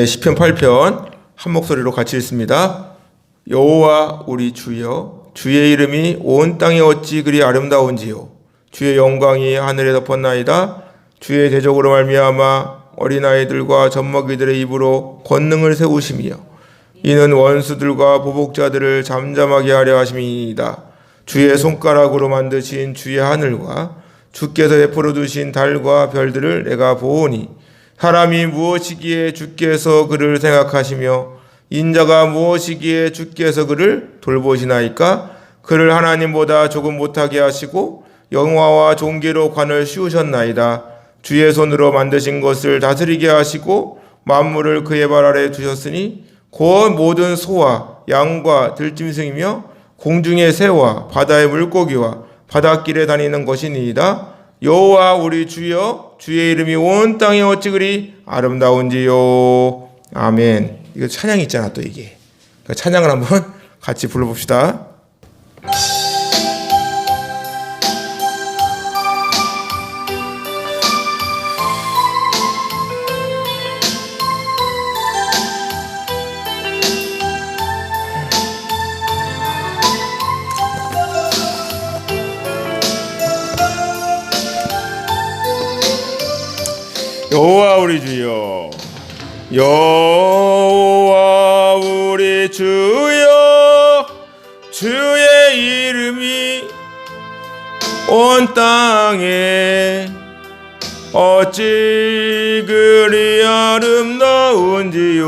시편 8편 한 목소리로 같이 읽습니다. 여호와 우리 주여, 주의 이름이 온 땅에 어찌 그리 아름다운지요. 주의 영광이 하늘에 덮었나이다. 주의 대적으로 말미암아 어린아이들과 젖먹이들의 입으로 권능을 세우시며 이는 원수들과 보복자들을 잠잠하게 하려 하심이니이다. 주의 손가락으로 만드신 주의 하늘과 주께서 베풀어 두신 달과 별들을 내가 보오니 사람이 무엇이기에 주께서 그를 생각하시며 인자가 무엇이기에 주께서 그를 돌보시나이까. 그를 하나님보다 조금 못하게 하시고 영화와 종기로 관을 씌우셨나이다. 주의 손으로 만드신 것을 다스리게 하시고 만물을 그의 발 아래 두셨으니 곧 모든 소와 양과 들짐승이며 공중의 새와 바다의 물고기와 바닷길에 다니는 것이니이다. 여호와 우리 주여, 주의 이름이 온 땅에 어찌 그리 아름다운지요. 아멘. 이거 찬양 있잖아 또 이게. 그러니까 찬양을 한번 같이 불러봅시다. 여호와 우리 주여, 여호와 우리 주여, 주의 이름이 온 땅에 어찌 그리 아름다운지요.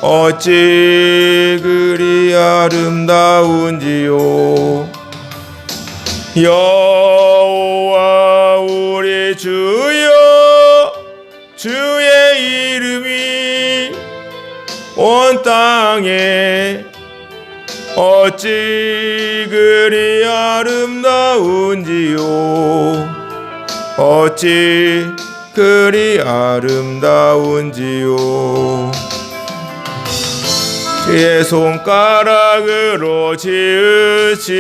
어찌 그리 아름다운지요. 여호와 우리 주여, 주의 이름이 온 땅에 어찌 그리 아름다운지요. 어찌 그리 아름다운지요. 주의 손가락으로 지으신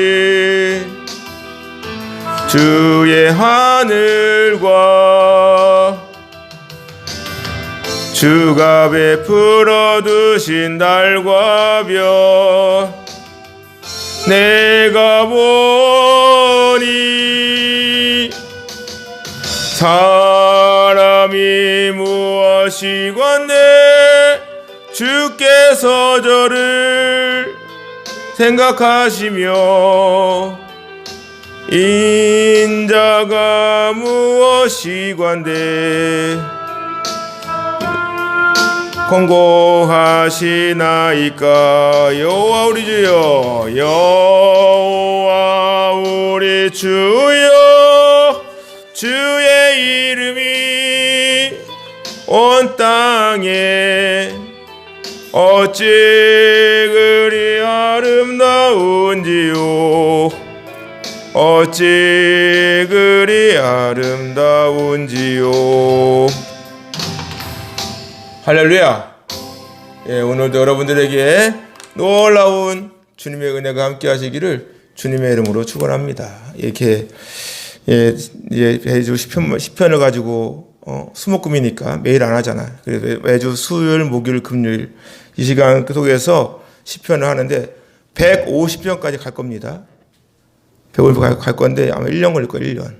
주의 하늘과 주가 베풀어 두신 달과 별 내가 보니 사람이 무엇이건대 주께서 저를 생각하시며 인자가 무엇이건대 권고하시나이까. 여호와 우리 주여, 여호와 우리 주여, 주의 이름이 온 땅에 어찌 그리 아름다운지요. 어찌 그리 아름다운지요. 할렐루야. 오늘도 여러분들에게 놀라운 주님의 은혜가 함께 하시기를 주님의 이름으로 축원합니다. 이렇게 매주 시편을 가지고 수목금이니까 매일 안 하잖아. 그래서 매주 수요일, 목요일, 금요일 이 시간 속에서 시편을 하는데 150편까지 갈 겁니다. 150편 갈 건데 아마 1년 걸릴 거예요. 1년.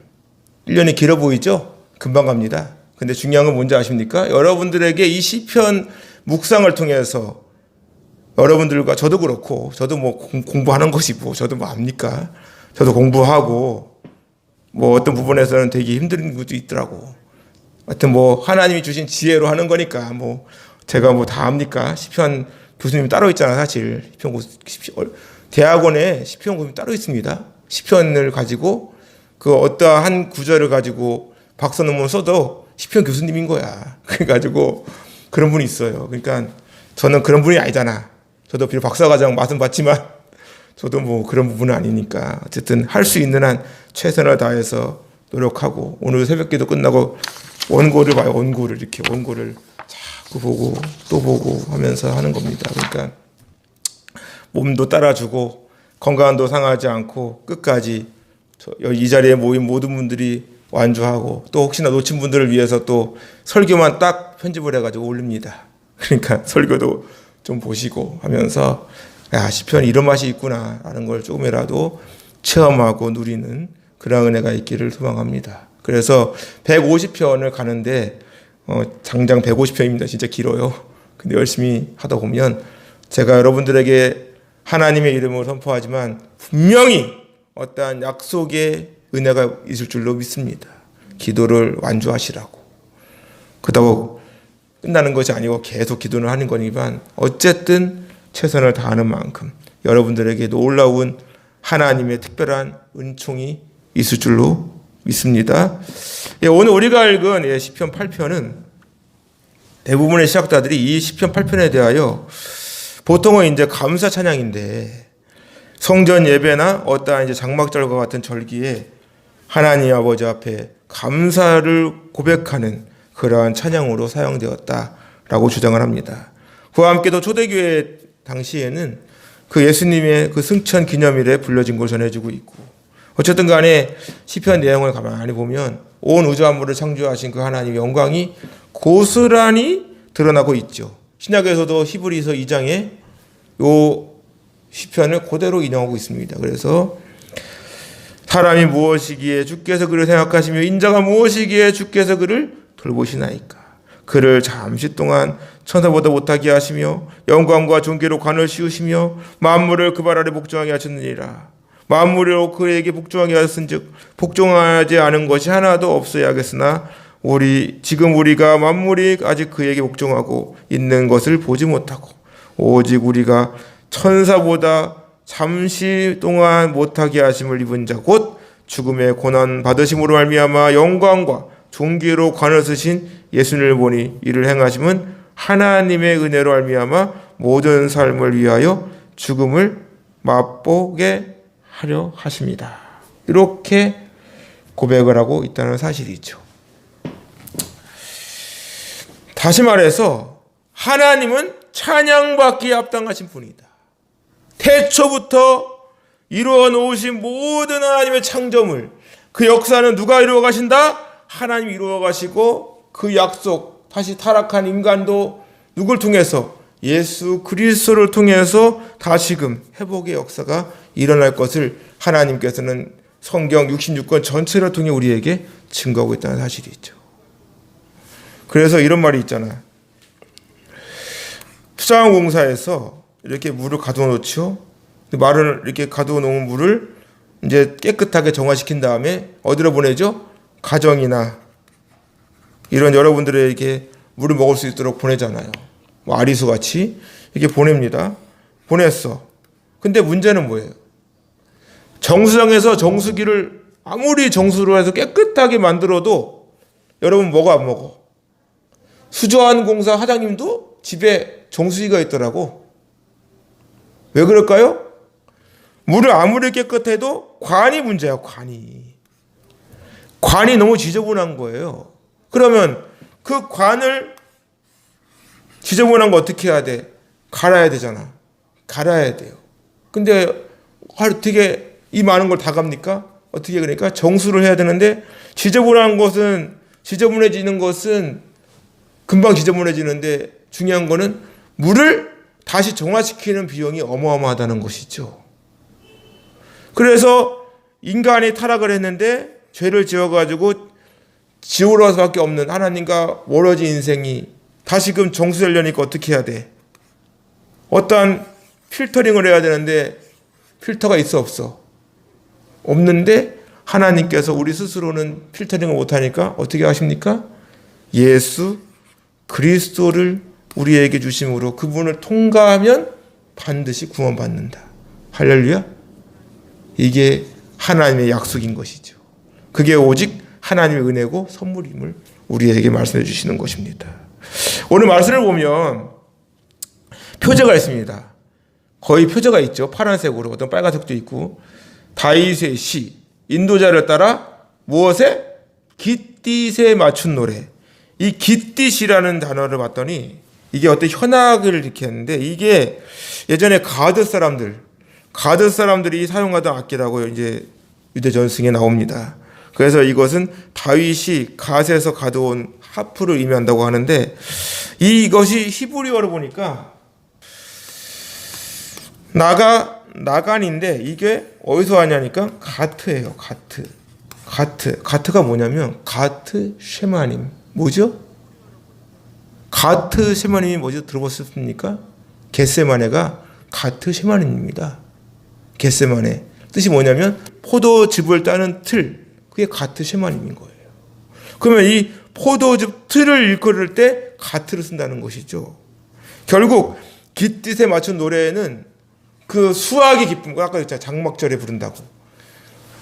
1년이 길어 보이죠? 금방 갑니다. 근데 중요한 건 뭔지 아십니까? 여러분들에게 이 시편 묵상을 통해서 여러분들과 저도 그렇고, 저도 뭐 공부하는 것이고, 저도 뭐 압니까? 저도 공부하고, 뭐 어떤 부분에서는 되게 힘든 것도 있더라고. 하여튼 뭐 하나님이 주신 지혜로 하는 거니까 뭐 제가 뭐 다 압니까? 시편 교수님이 따로 있잖아, 사실. 대학원에 시편 교수님이 따로 있습니다. 시편을 가지고 그 어떠한 구절을 가지고 박사 논문 써도 시편 교수님인 거야. 그래가지고 그런 분이 있어요. 그러니까 저는 그런 분이 아니잖아. 저도 비록 박사과정 맛은 봤지만 저도 뭐 그런 부분은 아니니까 어쨌든 할 수 있는 한 최선을 다해서 노력하고 오늘 새벽기도 끝나고 원고를 봐요. 원고를 이렇게 원고를 자꾸 보고 또 보고 하면서 하는 겁니다. 그러니까 몸도 따라주고 건강도 상하지 않고 끝까지 이 자리에 모인 모든 분들이 완주하고 또 혹시나 놓친 분들을 위해서 또 설교만 딱 편집을 해가지고 올립니다. 그러니까 설교도 좀 보시고 하면서 야, 시편 이런 맛이 있구나 라는 걸 조금이라도 체험하고 누리는 그런 은혜가 있기를 소망합니다. 그래서 150편을 가는데 장장 150편입니다. 진짜 길어요. 근데 열심히 하다 보면 제가 여러분들에게 하나님의 이름을 선포하지만 분명히 어떠한 약속의 은혜가 있을 줄로 믿습니다. 기도를 완주하시라고. 그렇다고 끝나는 것이 아니고 계속 기도를 하는 거니만 어쨌든 최선을 다하는 만큼 여러분들에게 놀라운 하나님의 특별한 은총이 있을 줄로 믿습니다. 오늘 우리가 읽은 시편 8편은 대부분의 신학자들이 이 시편 8편에 대하여 보통은 이제 감사 찬양인데 성전 예배나 어떠한 이제 장막절과 같은 절기에 하나님 아버지 앞에 감사를 고백하는 그러한 찬양으로 사용되었다라고 주장을 합니다. 그와 함께도 초대교회 당시에는 그 예수님의 그 승천 기념일에 불려진 걸 전해주고 있고 어쨌든 간에 시편 내용을 가만히 보면 온 우주 만물을 창조하신 그 하나님의 영광이 고스란히 드러나고 있죠. 신약에서도 히브리서 2장에 요 시편을 그대로 인용하고 있습니다. 그래서 사람이 무엇이기에 주께서 그를 생각하시며 인자가 무엇이기에 주께서 그를 돌보시나이까. 그를 잠시 동안 천사보다 못하게 하시며 영광과 존귀로 관을 씌우시며 만물을 그 발 아래 복종하게 하셨느니라. 만물로 그에게 복종하게 하셨은즉 복종하지 않은 것이 하나도 없어야 하겠으나 지금 우리가 만물이 아직 그에게 복종하고 있는 것을 보지 못하고 오직 우리가 천사보다 잠시 동안 못하게 하심을 입은 자 곧 죽음의 고난 받으심으로 말미암아 영광과 존귀로 관을 쓰신 예수님을 보니 이를 행하심은 하나님의 은혜로 말미암아 모든 삶을 위하여 죽음을 맛보게 하려 하십니다. 이렇게 고백을 하고 있다는 사실이죠. 다시 말해서 하나님은 찬양받기에 합당하신 분이다. 태초부터 이루어 놓으신 모든 하나님의 창조물, 그 역사는 누가 이루어 가신다? 하나님이 이루어 가시고 그 약속, 다시 타락한 인간도 누굴 통해서? 예수 그리스도를 통해서 다시금 회복의 역사가 일어날 것을 하나님께서는 성경 66권 전체를 통해 우리에게 증거하고 있다는 사실이죠. 그래서 이런 말이 있잖아. 수자원공사에서 이렇게 물을 가두어 놓죠. 말을 이렇게 가두어 놓은 물을 이제 깨끗하게 정화시킨 다음에 어디로 보내죠? 가정이나 이런 여러분들에게 물을 먹을 수 있도록 보내잖아요. 뭐 아리수 같이 이렇게 보냅니다. 보냈어. 근데 문제는 뭐예요? 정수장에서 정수기를 아무리 정수로 해서 깨끗하게 만들어도 여러분 먹어 안 먹어? 수자원공사 사장님도 집에 정수기가 있더라고. 왜 그럴까요? 물을 아무리 깨끗해도 관이 문제야. 관이 너무 지저분한 거예요. 그러면 그 관을 지저분한 거 어떻게 해야 돼? 갈아야 되잖아. 갈아야 돼요. 근데 어떻게 이 많은 걸 다 갑니까? 어떻게 그러니까 정수를 해야 되는데 지저분해지는 것은 금방 지저분해지는데 중요한 거는 물을 다시 정화시키는 비용이 어마어마하다는 것이죠. 그래서 인간이 타락을 했는데 죄를 지어가지고 지옥으로 갈 수밖에 없는 하나님과 멀어진 인생이 다시금 정수되려니까 어떻게 해야 돼? 어떠한 필터링을 해야 되는데 필터가 있어 없어? 없는데 하나님께서 우리 스스로는 필터링을 못하니까 어떻게 하십니까? 예수 그리스도를 우리에게 주심으로 그분을 통과하면 반드시 구원받는다. 할렐루야. 이게 하나님의 약속인 것이죠. 그게 오직 하나님의 은혜고 선물임을 우리에게 말씀해 주시는 것입니다. 오늘 말씀을 보면 표제가 있습니다. 거의 표제가 있죠. 파란색으로 어떤 빨간색도 있고 다윗의 시 인도자를 따라 무엇에? 깃딧에 맞춘 노래. 이 깃딧이라는 단어를 봤더니 이게 어떤 현악을 이렇게 했는데 이게 예전에 가드 사람들이 사용하던 악기라고 이제 유대 전승에 나옵니다. 그래서 이것은 다윗이 갓에서 가져온 하프를 의미한다고 하는데, 이것이 히브리어로 보니까 나간인데 이게 어디서 왔냐니까 가트예요. 가트가 뭐냐면 가트 쉐마님. 뭐죠? 가트 쉐마님이 뭐죠? 들어보셨습니까? 겟세마네가 가트 쉐마님입니다. 겟세마네 뜻이 뭐냐면 포도즙을 따는 틀, 그게 가트 쉐마님인 거예요. 그러면 이 포도즙 틀을 일컬을 때 가트를 쓴다는 것이죠. 결국 깃뜻에 맞춘 노래는 그 수확의 기쁨, 아까 했잖아요. 장막절에 부른다고.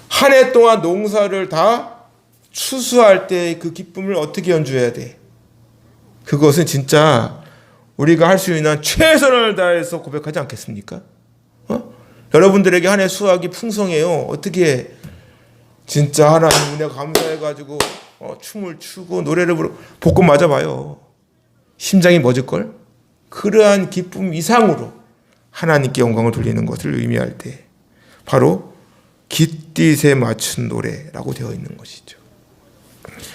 한 해 동안 농사를 다 추수할 때 그 기쁨을 어떻게 연주해야 돼? 그것은 진짜 우리가 할 수 있는 최선을 다해서 고백하지 않겠습니까? 여러분들에게 한 해 수확이 풍성해요. 어떻게 진짜 하나님 은혜 감사해가지고 춤을 추고 노래를 부르고 볶음 맞아봐요. 심장이 멎을걸? 그러한 기쁨 이상으로 하나님께 영광을 돌리는 것을 의미할 때 바로 깃딧에 맞춘 노래라고 되어 있는 것이죠.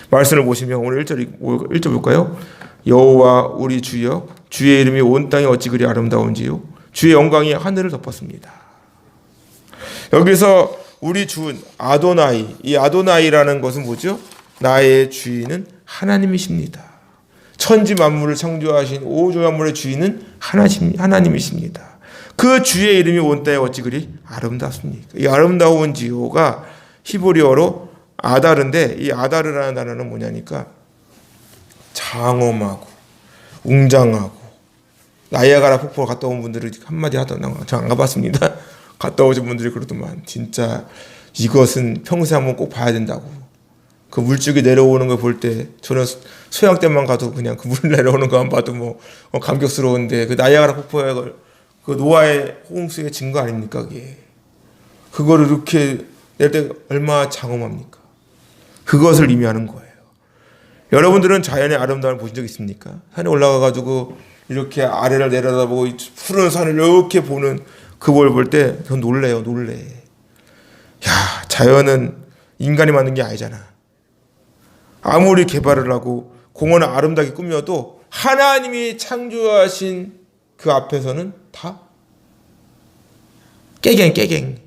말씀을 보시면 오늘 1절 볼까요? 여호와 우리 주여, 주의 이름이 온 땅에 어찌 그리 아름다운지요, 주의 영광이 하늘을 덮었습니다. 여기서 우리 주 아도나이, 이 아도나이라는 것은 뭐죠? 나의 주인은 하나님이십니다. 천지 만물을 창조하신 오조 만물의 주인은 하나님이십니다. 그 주의 이름이 온 땅에 어찌 그리 아름답습니까? 이 아름다운 지호가 히브리어로 아다르인데, 이 아다르라는 단어는 뭐냐니까 장엄하고 웅장하고. 나이아가라 폭포를 갔다 온 분들이 한마디 하더라고요. 저 안 가봤습니다. 갔다 오신 분들이 그러더만 진짜 이것은 평생 한번 꼭 봐야 된다고. 그 물줄기 내려오는 걸 볼 때 저는 소양 때만 가도 그냥 그 물 내려오는 것만 봐도 뭐 감격스러운데, 그 나이아가라 폭포의 그 노아의 홍수의 증거 아닙니까? 그게 그거를 이렇게 낼 때 얼마나 장엄합니까? 그것을 의미하는 거예요. 여러분들은 자연의 아름다움을 보신 적 있습니까? 산에 올라가가지고 이렇게 아래를 내려다보고 푸른 산을 이렇게 보는 그걸 볼 때 전 놀래요. 야, 자연은 인간이 만든 게 아니잖아. 아무리 개발을 하고 공원을 아름답게 꾸며도 하나님이 창조하신 그 앞에서는 다 깨갱.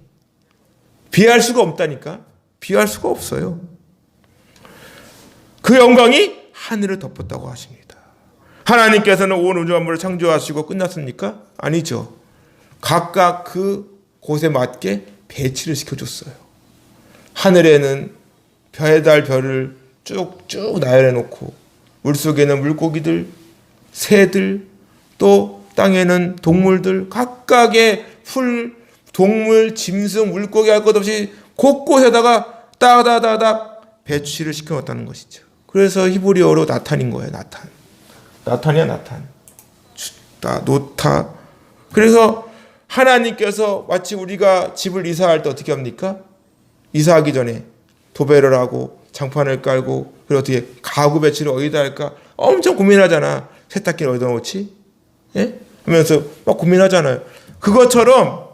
비할 수가 없다니까. 비할 수가 없어요. 그 영광이 하늘을 덮었다고 하십니다. 하나님께서는 온 우주 만물을 창조하시고 끝났습니까? 아니죠. 각각 그 곳에 맞게 배치를 시켜줬어요. 하늘에는 별달 별을 쭉쭉 나열해 놓고, 물속에는 물고기들, 새들, 또 땅에는 동물들, 각각의 풀, 동물, 짐승, 물고기 할 것 없이 곳곳에다가 따다다닥 배치를 시켜놨다는 것이죠. 그래서 히브리어로 나탄인 거예요. 나탄이야. 노타. 그래서 하나님께서 마치 우리가 집을 이사할 때 어떻게 합니까? 이사하기 전에 도배를 하고 장판을 깔고, 그리고 어떻게 가구 배치를 어디다 할까 엄청 고민하잖아. 세탁기를 어디다 놓지? 예? 하면서 막 고민하잖아요. 그것처럼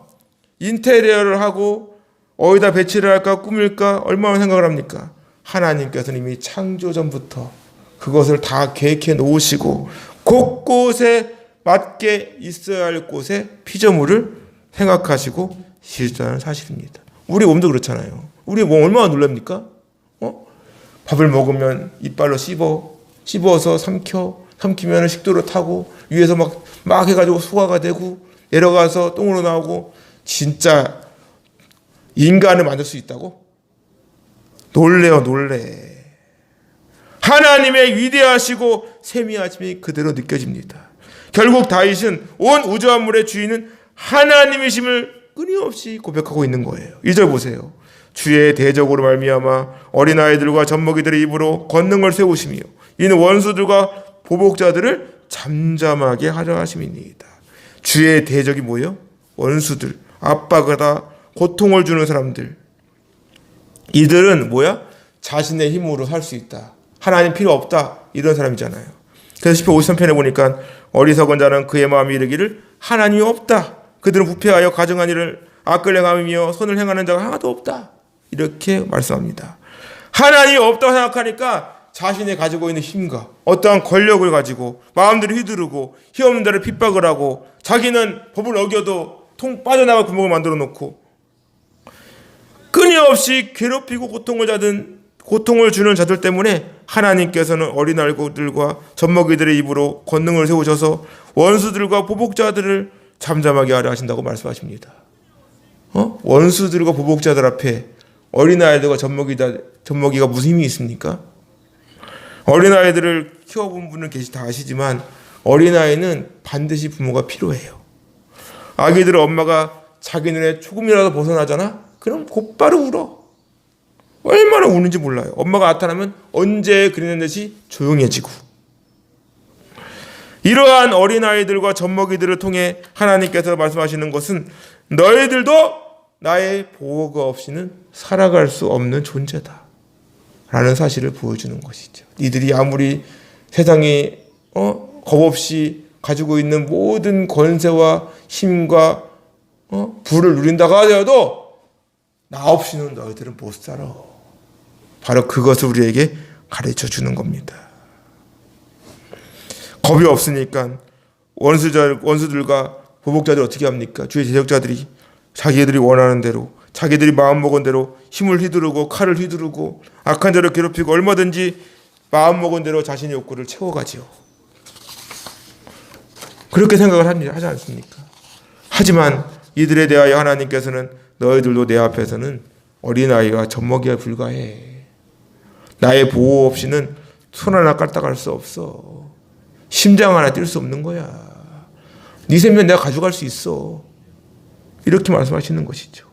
인테리어를 하고 어디다 배치를 할까 꾸밀까 얼마나 생각을 합니까? 하나님께서는 이미 창조 전부터 그것을 다 계획해 놓으시고 곳곳에 맞게 있어야 할 곳에 피조물을 생각하시고 실천하는 사실입니다. 우리 몸도 그렇잖아요. 우리 몸 얼마나 놀랍니까? 밥을 먹으면 이빨로 씹어서 삼키면 식도로 타고 위에서 막 해가지고 소화가 되고 내려가서 똥으로 나오고. 진짜 인간을 만들 수 있다고? 놀래. 하나님의 위대하시고 세미하심이 그대로 느껴집니다. 결국 다윗은 온 우주 만물의 주인은 하나님이심을 끊임없이 고백하고 있는 거예요. 2절 보세요. 주의 대적으로 말미암아 어린아이들과 젖먹이들의 입으로 권능을 세우시며 이는 원수들과 보복자들을 잠잠하게 하려 하심이니이다. 주의 대적이 뭐예요? 원수들, 압박하다 고통을 주는 사람들. 이들은 뭐야? 자신의 힘으로 살 수 있다. 하나님 필요 없다. 이런 사람이잖아요. 그래서 시편 53편에 보니까 어리석은 자는 그의 마음이 이르기를 하나님이 없다. 그들은 부패하여 가증한 일을 악을 행하며 손을 행하는 자가 하나도 없다. 이렇게 말씀합니다. 하나님이 없다고 생각하니까 자신이 가지고 있는 힘과 어떠한 권력을 가지고 마음대로 휘두르고 힘없는 자를 핍박을 하고 자기는 법을 어겨도 통 빠져나갈 구멍을 만들어 놓고 끊임없이 괴롭히고 고통을 주는 자들 때문에 하나님께서는 어린아이들과 젖먹이들의 입으로 권능을 세우셔서 원수들과 보복자들을 잠잠하게 하려 하신다고 말씀하십니다. 원수들과 보복자들 앞에 어린아이들과 젖먹이가 무슨 힘이 있습니까? 어린아이들을 키워본 분은 다 아시지만 어린아이는 반드시 부모가 필요해요. 아기들은 엄마가 자기 눈에 조금이라도 벗어나잖아? 그럼 곧바로 울어. 얼마나 우는지 몰라요. 엄마가 나타나면 언제 그리는 듯이 조용해지고. 이러한 어린아이들과 젖먹이들을 통해 하나님께서 말씀하시는 것은 너희들도 나의 보호가 없이는 살아갈 수 없는 존재다 라는 사실을 보여주는 것이죠. 니들이 아무리 세상에 겁없이 가지고 있는 모든 권세와 힘과 부를 누린다고 하더라도 나 없이는 너희들은 못 살아. 바로 그것을 우리에게 가르쳐 주는 겁니다. 겁이 없으니까 원수들과 보복자들 어떻게 합니까? 주의 제적자들이 자기들이 원하는 대로 자기들이 마음먹은 대로 힘을 휘두르고 칼을 휘두르고 악한 자를 괴롭히고 얼마든지 마음먹은 대로 자신의 욕구를 채워가지요. 그렇게 생각을 하지 않습니까? 하지만 이들에 대하여 하나님께서는 너희들도 내 앞에서는 어린아이와 젖먹이에 불과해. 나의 보호 없이는 손 하나 까딱할 수 없어. 심장 하나 뛸 수 없는 거야. 네 생명 내가 가져갈 수 있어. 이렇게 말씀하시는 것이죠.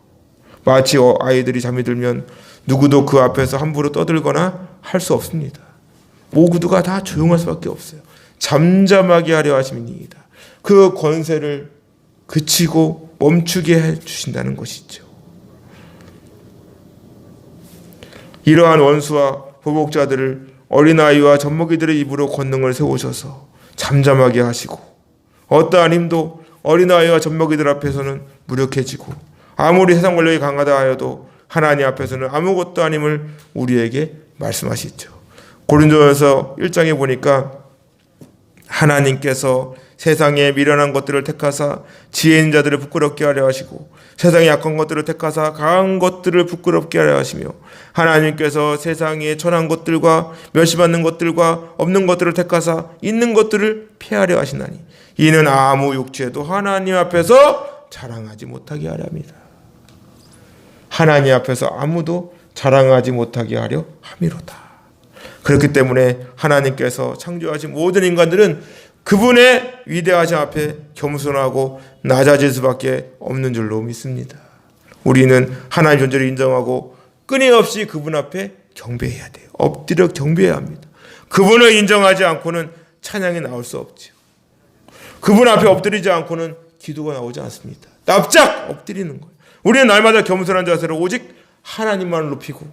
마치 아이들이 잠이 들면 누구도 그 앞에서 함부로 떠들거나 할 수 없습니다. 모두가 다 조용할 수밖에 없어요. 잠잠하게 하려 하심이니이다. 그 권세를 그치고 멈추게 해주신다는 것이죠. 이러한 원수와 보복자들을 어린아이와 젖먹이들의 입으로 권능을 세우셔서 잠잠하게 하시고 어떠한 힘도 어린아이와 젖먹이들 앞에서는 무력해지고 아무리 세상 권력이 강하다 하여도 하나님 앞에서는 아무것도 아님을 우리에게 말씀하시죠. 고린도전서 1장에 보니까 하나님께서 세상에 미련한 것들을 택하사 지혜 있는 자들을 부끄럽게 하려 하시고 세상에 약한 것들을 택하사 강한 것들을 부끄럽게 하려 하시며 하나님께서 세상에 천한 것들과 멸시받는 것들과 없는 것들을 택하사 있는 것들을 폐하려 하시나니 이는 아무 육체도 하나님 앞에서 자랑하지 못하게 하려 합니다. 하나님 앞에서 아무도 자랑하지 못하게 하려 함이로다. 그렇기 때문에 하나님께서 창조하신 모든 인간들은 그분의 위대하심 앞에 겸손하고 낮아질 수밖에 없는 줄로 믿습니다. 우리는 하나님 존재를 인정하고 끊임없이 그분 앞에 경배해야 돼요. 엎드려 경배해야 합니다. 그분을 인정하지 않고는 찬양이 나올 수 없죠. 그분 앞에 엎드리지 않고는 기도가 나오지 않습니다. 납작 엎드리는 거예요. 우리는 날마다 겸손한 자세로 오직 하나님만을 높이고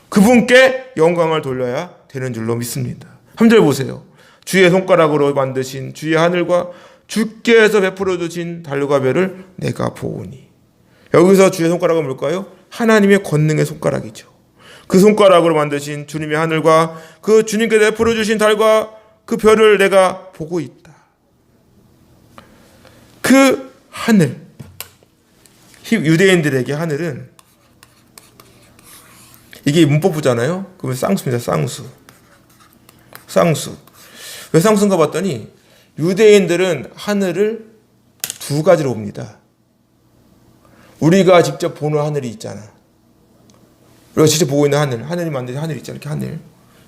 그분께 영광을 돌려야 되는 줄로 믿습니다. 3절 보세요. 주의 손가락으로 만드신 주의 하늘과 주께서 베풀어 주신 달과 별을 내가 보오니. 여기서 주의 손가락은 뭘까요? 하나님의 권능의 손가락이죠. 그 손가락으로 만드신 주님의 하늘과 그 주님께 베풀어 주신 달과 그 별을 내가 보고 있다. 그 하늘, 유대인들에게 하늘은 이게 문법부잖아요. 그러면 쌍수입니다. 쌍수. 왜 쌍수인가 봤더니 유대인들은 하늘을 두 가지로 봅니다. 우리가 직접 보는 하늘이 있잖아. 우리가 직접 보고 있는 하늘이 만든 하늘이 있잖아. 이렇게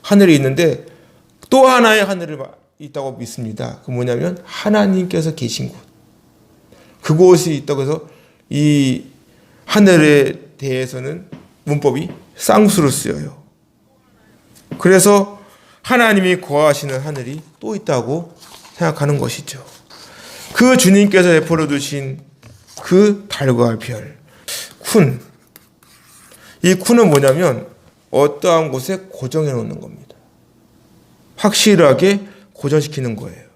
하늘이 있는데 또 하나의 하늘이 있다고 믿습니다. 그 뭐냐면 하나님께서 계신 곳. 그곳이 있다고 해서 이 하늘에 대해서는 문법이 쌍수로 쓰여요. 그래서 하나님이 거하시는 하늘이 또 있다고 생각하는 것이죠. 그 주님께서 베풀어 두신 그 달과 별, 쿤. 이 쿤은 뭐냐면 어떠한 곳에 고정해 놓는 겁니다. 확실하게 고정시키는 거예요.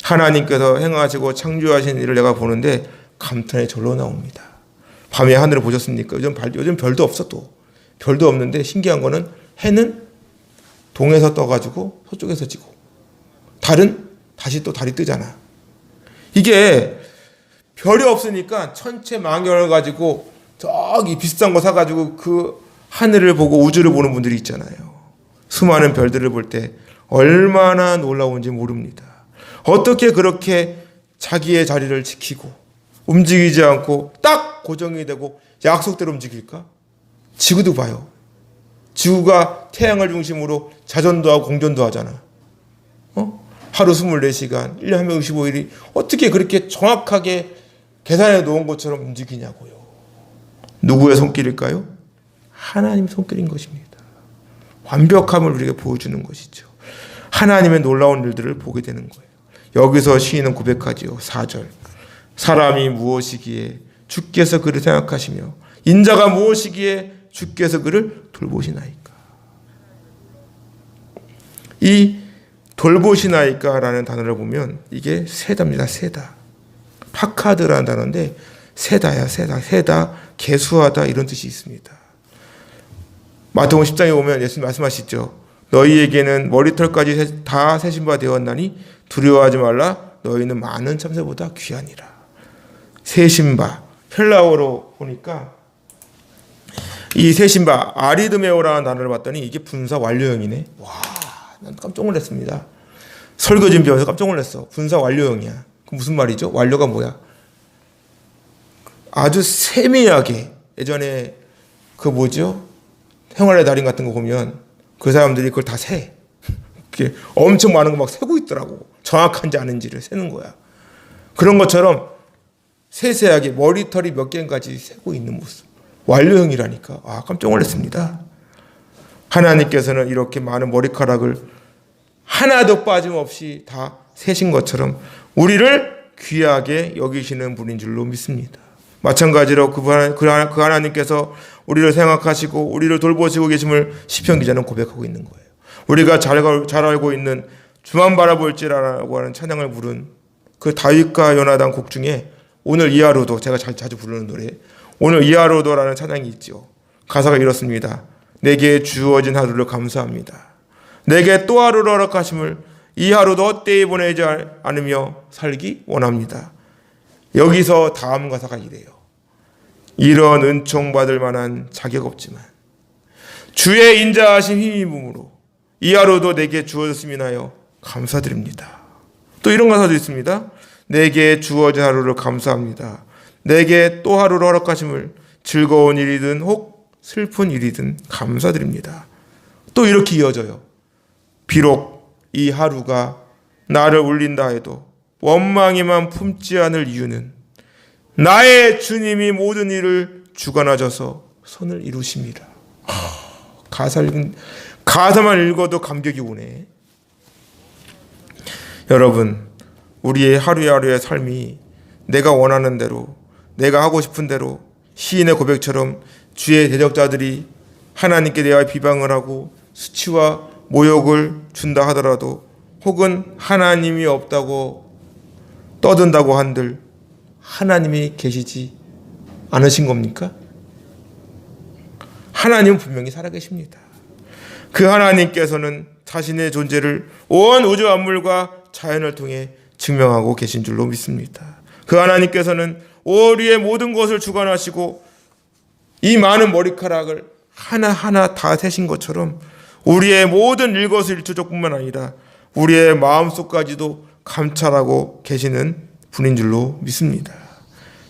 하나님께서 행하시고 창조하신 일을 내가 보는데 감탄이 절로 나옵니다. 밤에 하늘을 보셨습니까? 요즘 별도 없어 또. 별도 없는데 신기한 거는 해는 동에서 떠가지고 서쪽에서 지고 달은 다시 또 달이 뜨잖아. 이게 별이 없으니까 천체망원을 가지고 저기 비싼 거 사가지고 그 하늘을 보고 우주를 보는 분들이 있잖아요. 수많은 별들을 볼 때 얼마나 놀라운지 모릅니다. 어떻게 그렇게 자기의 자리를 지키고 움직이지 않고 딱 고정이 되고 약속대로 움직일까? 지구도 봐요. 지구가 태양을 중심으로 자전도 하고 공전도 하잖아. 하루 24시간, 1년 365일이 어떻게 그렇게 정확하게 계산해 놓은 것처럼 움직이냐고요. 누구의 손길일까요? 하나님의 손길인 것입니다. 완벽함을 우리에게 보여주는 것이죠. 하나님의 놀라운 일들을 보게 되는 거예요. 여기서 시인은 고백하지요. 4절. 사람이 무엇이기에 주께서 그를 생각하시며 인자가 무엇이기에 주께서 그를 돌보시나이까. 이 돌보시나이까라는 단어를 보면 이게 세다입니다. 세다. 파카드라는 단어인데 세다야 세다. 세다, 개수하다 이런 뜻이 있습니다. 마태복음 10장에 보면 예수님 말씀하시죠. 너희에게는 머리털까지 다 세신 바 되었나니 두려워하지 말라. 너희는 많은 참새보다 귀하니라. 세신 바. 헬라어로 보니까 이 세신 바 아리드메오라는 단어를 봤더니 이게 분사 완료형이네. 와, 난 깜짝 놀랐습니다. 설교 준비하면서 깜짝 놀랐어. 분사 완료형이야. 그 무슨 말이죠? 완료가 뭐야? 아주 세밀하게 예전에 그 뭐죠? 생활의 달인 같은 거 보면 그 사람들이 그걸 다 세. 엄청 많은 거 막 세고 있더라고. 정확한지 아닌지를 세는 거야. 그런 것처럼 세세하게 머리털이 몇 개인가지 세고 있는 모습. 완료형이라니까. 아, 깜짝 놀랐습니다. 하나님께서는 이렇게 많은 머리카락을 하나도 빠짐없이 다 세신 것처럼 우리를 귀하게 여기시는 분인 줄로 믿습니다. 마찬가지로 그 하나님께서 우리를 생각하시고 우리를 돌보시고 계심을 시편 기자는 고백하고 있는 거예요. 우리가 잘 알고 있는 주만 바라볼지라고 하는 찬양을 부른 그 다윗과 요나단 곡 중에 오늘 이하로도, 제가 자주 부르는 노래, 오늘 이하로도라는 찬양이 있죠. 가사가 이렇습니다. 내게 주어진 하루를 감사합니다. 내게 또 하루를 허락하심을 이 하루도 헛되이 보내지 않으며 살기 원합니다. 여기서 다음 가사가 이래요. 이런 은총 받을 만한 자격 없지만 주의 인자하신 힘입으로 이 하루도 내게 주어졌음이 나여 감사드립니다. 또 이런 가사도 있습니다. 내게 주어진 하루를 감사합니다. 내게 또 하루를 허락하심을 즐거운 일이든 혹 슬픈 일이든 감사드립니다. 또 이렇게 이어져요. 비록 이 하루가 나를 울린다 해도 원망에만 품지 않을 이유는 나의 주님이 모든 일을 주관하셔서 손을 이루십니다. 가사만 읽어도 감격이 오네. 여러분, 우리의 하루하루의 삶이 내가 원하는 대로, 내가 하고 싶은 대로 시인의 고백처럼 주의 대적자들이 하나님께 대하여 비방을 하고 수치와 모욕을 준다 하더라도, 혹은 하나님이 없다고 떠든다고 한들 하나님이 계시지 않으신 겁니까? 하나님은 분명히 살아계십니다. 그 하나님께서는 자신의 존재를 온 우주 만물과 자연을 통해 증명하고 계신 줄로 믿습니다. 그 하나님께서는 우리의 모든 것을 주관하시고 이 많은 머리카락을 하나하나 다 세신 것처럼 우리의 모든 일거수일투족뿐만 아니라 우리의 마음속까지도 감찰하고 계시는 분인 줄로 믿습니다.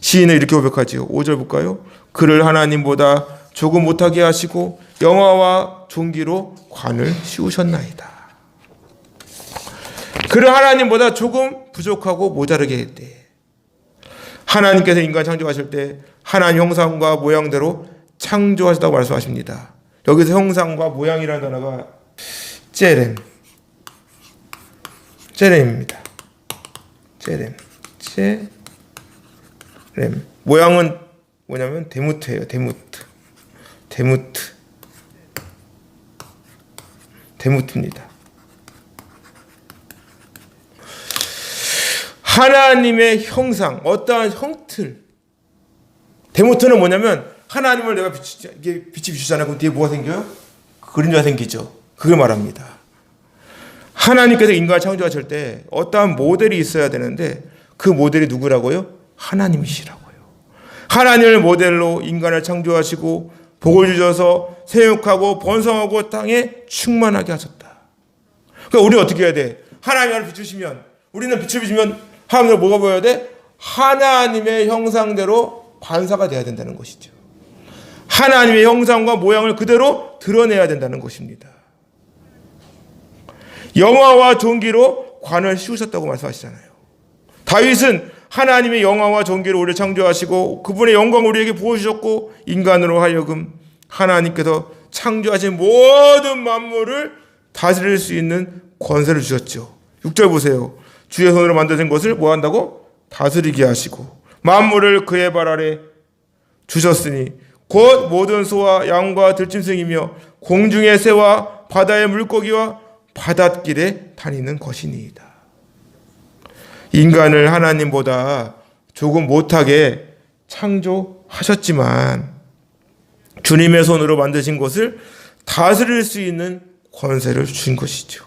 시인은 이렇게 고백하지요. 5절 볼까요? 그를 하나님보다 조금 못하게 하시고 영화와 존귀로 관을 씌우셨나이다. 그를 하나님보다 조금 부족하고 모자르게 했대. 하나님께서 인간 창조하실 때 하나님 형상과 모양대로 창조하셨다고 말씀하십니다. 여기서 형상과 모양이라는 단어가 제렘입니다. 제렘. 모양은 뭐냐면 데무트예요. 데무트입니다. 하나님의 형상, 어떠한 형틀. 데무트는 뭐냐면 하나님을 내가 빛이 비추잖아요. 그럼 뒤에 뭐가 생겨요? 그림자가 생기죠. 그걸 말합니다. 하나님께서 인간을 창조하실 때 어떠한 모델이 있어야 되는데 그 모델이 누구라고요? 하나님이시라고요. 하나님을 모델로 인간을 창조하시고 복을 주셔서 생육하고 번성하고 땅에 충만하게 하셨다. 그러니까 우리 어떻게 해야 돼? 하나님을 비추시면, 우리는 빛을 비추면 하나님을 뭐가 보여야 돼? 하나님의 형상대로 반사가 돼야 된다는 것이죠. 하나님의 형상과 모양을 그대로 드러내야 된다는 것입니다. 영화와 존귀로 관을 씌우셨다고 말씀하시잖아요. 다윗은 하나님의 영화와 존귀로 우리를 창조하시고 그분의 영광을 우리에게 부어주셨고 인간으로 하여금 하나님께서 창조하신 모든 만물을 다스릴 수 있는 권세를 주셨죠. 6절 보세요. 주의 손으로 만드신 것을 뭐 한다고? 다스리게 하시고 만물을 그의 발 아래 주셨으니 곧 모든 소와 양과 들짐승이며 공중의 새와 바다의 물고기와 바닷길에 다니는 것이니이다. 인간을 하나님보다 조금 못하게 창조하셨지만 주님의 손으로 만드신 것을 다스릴 수 있는 권세를 주신 것이죠.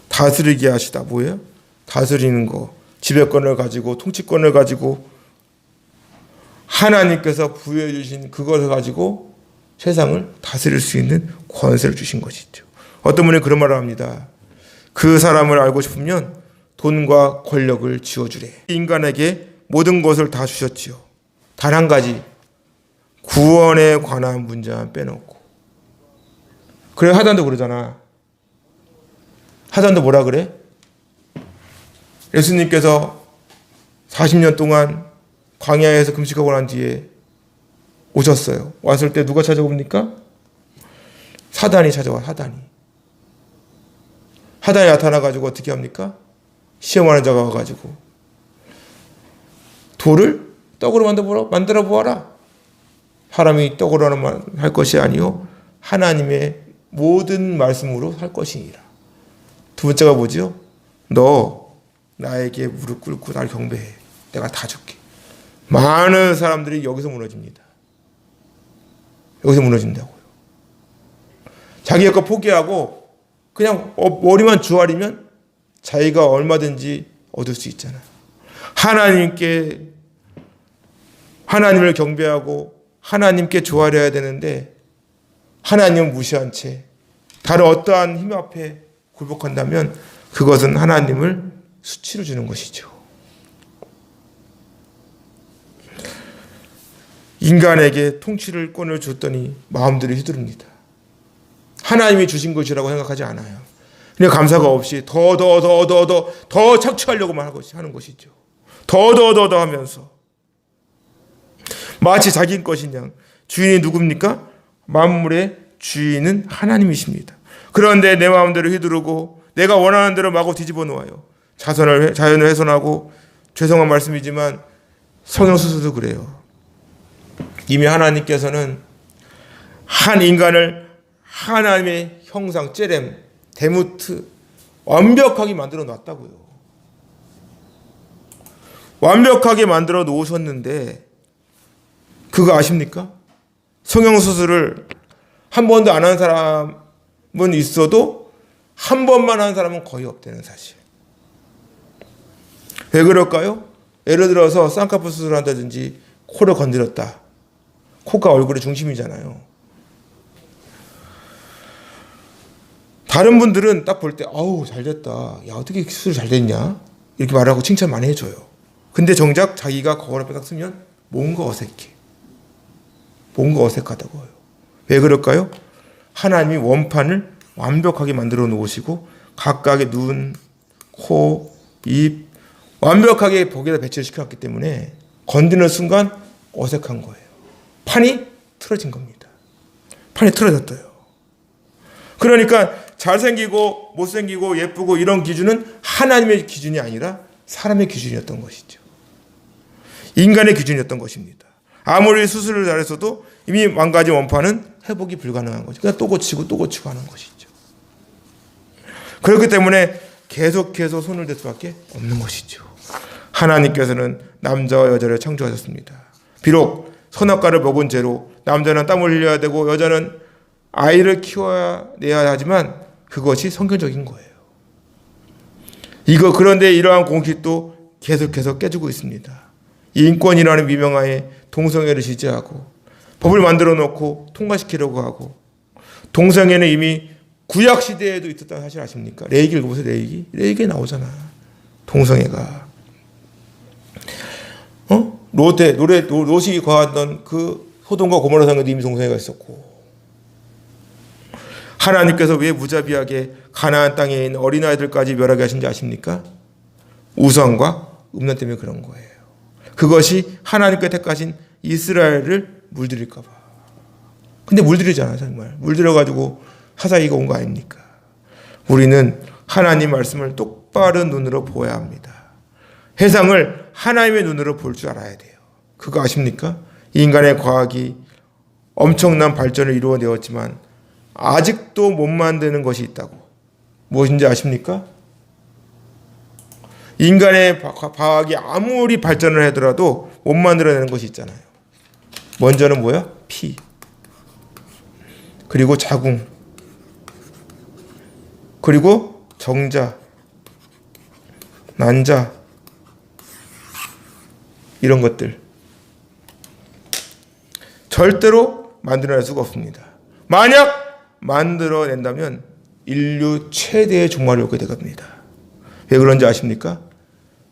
다스리게 하시다. 뭐예요? 다스리는 거. 지배권을 가지고 통치권을 가지고 하나님께서 부여해 주신 그것을 가지고 세상을 다스릴 수 있는 권세를 주신 것이죠. 어떤 분이 그런 말을 합니다. 그 사람을 알고 싶으면 돈과 권력을 지어주래. 인간에게 모든 것을 다 주셨지요. 단 한 가지 구원에 관한 문제만 빼놓고. 그래 하단도 그러잖아. 하단도 뭐라 그래? 예수님께서 40년 동안 광야에서 금식하고 난 뒤에 오셨어요. 왔을 때 누가 찾아옵니까? 사단이 찾아와. 사단이 나타나가지고 어떻게 합니까? 시험하는 자가 와가지고 돌을 떡으로 만들어 보아라. 사람이 떡으로만 할 것이 아니요 하나님의 모든 말씀으로 할 것이니라. 두 번째가 뭐죠? 너 나에게 무릎 꿇고 날 경배해. 내가 다 줄게. 많은 사람들이 여기서 무너집니다. 여기서 무너진다고요. 자기의 것 포기하고 그냥 머리만 주아리면 자기가 얼마든지 얻을 수 있잖아요. 하나님을 경배하고 하나님께 조아려야 되는데 하나님을 무시한 채 다른 어떠한 힘 앞에 굴복한다면 그것은 하나님을 수치로 주는 것이죠. 인간에게 통치권을 줬더니 마음대로 휘두릅니다. 하나님이 주신 것이라고 생각하지 않아요. 그냥 감사가 없이 더 착취하려고만 하는 것이죠. 더 하면서 마치 자기 것인 양. 주인이 누굽니까? 만물의 주인은 하나님이십니다. 그런데 내 마음대로 휘두르고 내가 원하는 대로 마구 뒤집어 놓아요. 자연을 훼손하고 죄송한 말씀이지만 성형수술도 그래요. 이미 하나님께서는 한 인간을 하나님의 형상, 째렘, 데무트 완벽하게 만들어 놨다고요. 완벽하게 만들어 놓으셨는데 그거 아십니까? 성형수술을 한 번도 안 한 사람은 있어도 한 번만 한 사람은 거의 없다는 사실. 왜 그럴까요? 예를 들어서 쌍꺼풀 수술을 한다든지 코를 건드렸다. 코가 얼굴의 중심이잖아요. 다른 분들은 딱 볼 때 아우 잘됐다. 야 어떻게 수술 잘 됐냐? 이렇게 말하고 칭찬 많이 해줘요. 근데 정작 자기가 거울 앞에 딱 서면 뭔가 어색해. 뭔가 어색하다고요. 왜 그럴까요? 하나님이 원판을 완벽하게 만들어 놓으시고 각각의 눈, 코, 입 완벽하게 거기다 배치를 시켜놨기 때문에 건드는 순간 어색한 거예요. 판이 틀어진 겁니다. 판이 틀어졌어요. 그러니까 잘생기고 못생기고 예쁘고 이런 기준은 하나님의 기준이 아니라 사람의 기준이었던 것이죠. 인간의 기준이었던 것입니다. 아무리 수술을 잘했어도 이미 망가진 원판은 회복이 불가능한 거죠. 그냥 또 고치고 하는 것이죠. 그렇기 때문에 계속해서 손을 댈 수밖에 없는 것이죠. 하나님께서는 남자와 여자를 창조하셨습니다. 비록 선악과를 먹은 죄로 남자는 땀을 흘려야 되고 여자는 아이를 키워내야 하지만 그것이 성경적인 거예요. 그런데 이러한 공식도 계속해서 깨지고 있습니다. 인권이라는 미명하에 동성애를 지지하고 법을 만들어 놓고 통과시키려고 하고, 동성애는 이미 구약 시대에도 있었다는 사실 아십니까? 레위기 읽어보세요. 레위기에 나오잖아. 동성애가. 롯이 거하던 그 소돔과 고모라 성에도 이미 동성애가 있었고, 하나님께서 왜 무자비하게 가나안 땅에 있는 어린아이들까지 멸하게 하신지 아십니까? 우상과 음란 때문에 그런 거예요. 그것이 하나님께 택하신 이스라엘을 물들일까 봐. 근데 물들이잖아, 정말. 물들여가지고 사사기가 온 거 아닙니까? 우리는 하나님 말씀을 똑바른 눈으로 보아야 합니다. 세상을 하나님의 눈으로 볼 줄 알아야 돼요. 그거 아십니까? 인간의 과학이 엄청난 발전을 이루어내었지만 아직도 못 만드는 것이 있다고. 무엇인지 아십니까? 인간의 과학이 아무리 발전을 하더라도 못 만들어내는 것이 있잖아요. 먼저는 뭐야? 피. 그리고 자궁. 그리고 정자. 난자. 이런 것들. 절대로 만들어낼 수가 없습니다. 만약 만들어낸다면 인류 최대의 종말을 얻게 됩니다. 왜 그런지 아십니까?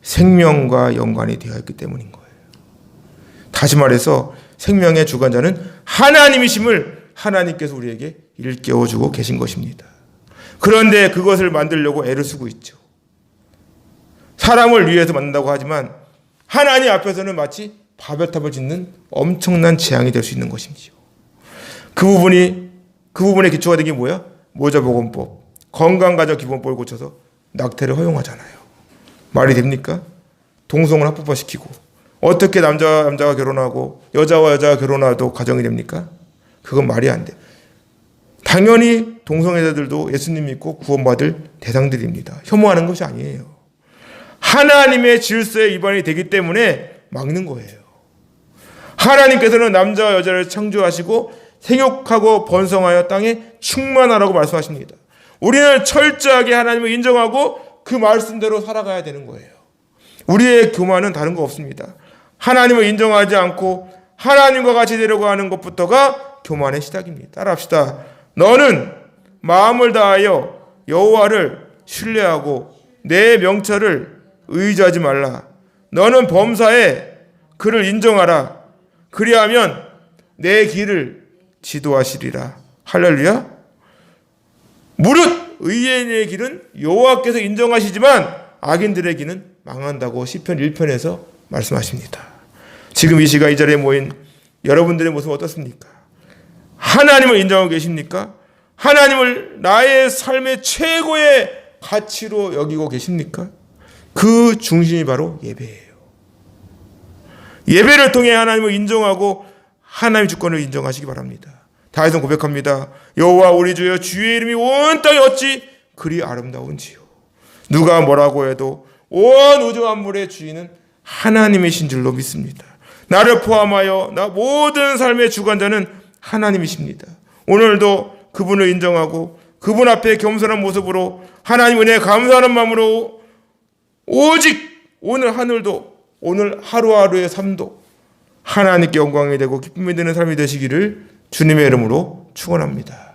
생명과 연관이 되어 있기 때문인 거예요. 다시 말해서 생명의 주관자는 하나님이심을 하나님께서 우리에게 일깨워주고 계신 것입니다. 그런데 그것을 만들려고 애를 쓰고 있죠. 사람을 위해서 만든다고 하지만 하나님 앞에서는 마치 바벨탑을 짓는 엄청난 재앙이 될 수 있는 것이죠. 그 부분의 기초가 된 게 뭐야? 모자보건법, 건강가정기본법을 고쳐서 낙태를 허용하잖아요. 말이 됩니까? 동성을 합법화시키고 어떻게 남자가 결혼하고 여자와 여자가 결혼해도 가정이 됩니까? 그건 말이 안 돼. 당연히 동성애자들도 예수님 믿고 구원받을 대상들입니다. 혐오하는 것이 아니에요. 하나님의 질서에 위반이 되기 때문에 막는 거예요. 하나님께서는 남자와 여자를 창조하시고 생육하고 번성하여 땅에 충만하라고 말씀하십니다. 우리는 철저하게 하나님을 인정하고 그 말씀대로 살아가야 되는 거예요. 우리의 교만은 다른 거 없습니다. 하나님을 인정하지 않고 하나님과 같이 되려고 하는 것부터가 교만의 시작입니다. 따라합시다. 너는 마음을 다하여 여호와를 신뢰하고 내 명철을 의지하지 말라. 너는 범사에 그를 인정하라. 그리하면 내 길을 지도하시리라. 할렐루야. 무릇 의인의 길은 여호와께서 인정하시지만 악인들의 길은 망한다고 시편 1편에서 말씀하십니다. 지금 이 시간 이 자리에 모인 여러분들의 모습은 어떻습니까? 하나님을 인정하고 계십니까? 하나님을 나의 삶의 최고의 가치로 여기고 계십니까? 그 중심이 바로 예배예요. 예배를 통해 하나님을 인정하고 하나님의 주권을 인정하시기 바랍니다. 다윗은 고백합니다. 여호와 우리 주여, 주의 이름이 온 땅에 어찌 그리 아름다운지요. 누가 뭐라고 해도 온 우주 만물의 주인은 하나님이신 줄로 믿습니다. 나를 포함하여 나 모든 삶의 주관자는 하나님이십니다. 오늘도 그분을 인정하고 그분 앞에 겸손한 모습으로 하나님 은혜에 감사하는 마음으로 오직 오늘 하늘도, 오늘 하루하루의 삶도 하나님께 영광이 되고 기쁨이 되는 삶이 되시기를 주님의 이름으로 축원합니다.